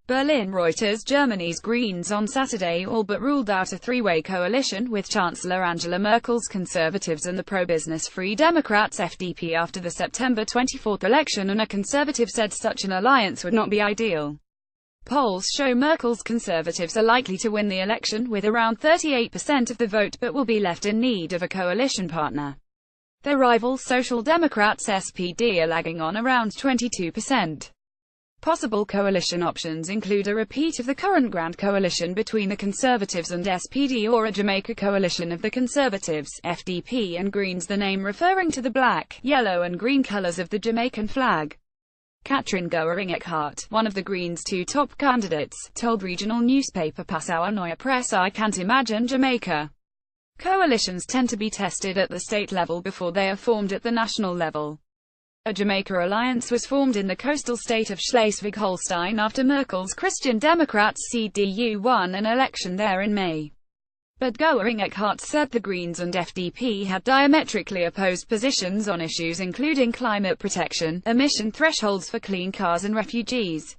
Berlin. Reuters. Germany's Greens on Saturday all but ruled out a three-way coalition with Chancellor Angela Merkel's Conservatives and the pro-business Free Democrats FDP after the September 24 election, and a conservative said such an alliance would not be ideal. Polls show Merkel's Conservatives are likely to win the election with around 38% of the vote, but will be left in need of a coalition partner. Their rival Social Democrats SPD are lagging on around 22%. Possible coalition options include a repeat of the current Grand Coalition between the Conservatives and SPD, or a Jamaica coalition of the Conservatives, FDP and Greens, the name referring to the black, yellow and green colors of the Jamaican flag. Katrin Goering-Eckardt, one of the Greens' two top candidates, told regional newspaper Passauer Neue Presse, "I can't imagine Jamaica. Coalitions tend to be tested at the state level before they are formed at the national level." A Jamaica alliance was formed in the coastal state of Schleswig-Holstein after Merkel's Christian Democrats CDU won an election there in May. But Goering-Eckardt said the Greens and FDP had diametrically opposed positions on issues including climate protection, emission thresholds for clean cars and refugees.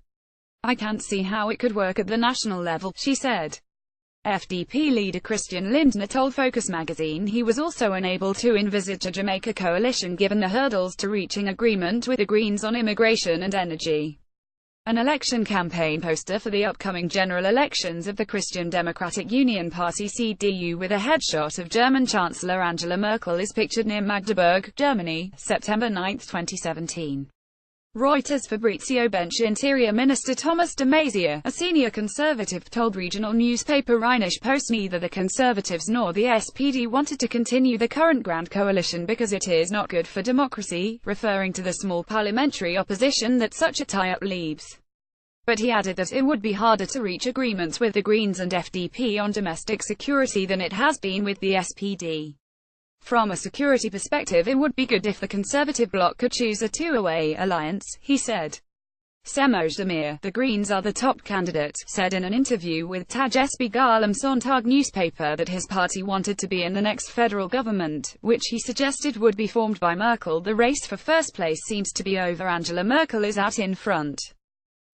"I can't see how it could work at the national level," she said. FDP leader Christian Lindner told Focus magazine he was also unable to envisage a Jamaica coalition given the hurdles to reaching agreement with the Greens on immigration and energy. An election campaign poster for the upcoming general elections of the Christian Democratic Union Party CDU with a headshot of German Chancellor Angela Merkel is pictured near Magdeburg, Germany, September 9, 2017. Reuters. Fabrizio Bench. Interior Minister Thomas de Maizière, a senior conservative, told regional newspaper Rheinische Post neither the Conservatives nor the SPD wanted to continue the current Grand Coalition because it is not good for democracy, referring to the small parliamentary opposition that such a tie-up leaves. But he added that it would be harder to reach agreements with the Greens and FDP on domestic security than it has been with the SPD. From a security perspective, it would be good if the Conservative bloc could choose a two-way alliance, he said. Semo Demir, the Greens are the top candidate, said in an interview with Tagesspiegel am Sonntag newspaper that his party wanted to be in the next federal government, which he suggested would be formed by Merkel. The race for first place seems to be over. Angela Merkel is out in front.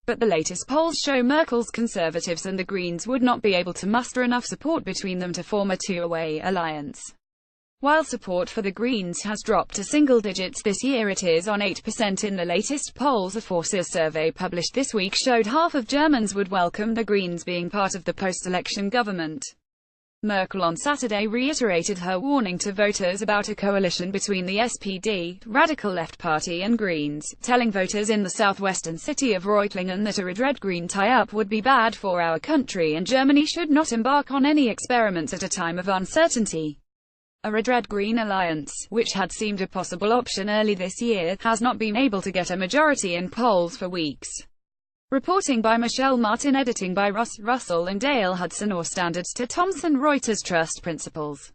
But the latest polls show Merkel's Conservatives and the Greens would not be able to muster enough support between them to form a two-way alliance. While support for the Greens has dropped to single digits this year, it is on 8% in the latest polls. A Forces survey published this week showed half of Germans would welcome the Greens being part of the post-election government. Merkel on Saturday reiterated her warning to voters about a coalition between the SPD, radical left party, and Greens, telling voters in the southwestern city of Reutlingen that a red-green tie-up would be bad for our country and Germany should not embark on any experiments at a time of uncertainty. A red-green alliance, which had seemed a possible option early this year, has not been able to get a majority in polls for weeks. Reporting by Michelle Martin, editing by Russell and Dale Hudson, or Standards to Thomson Reuters. Trust Principles.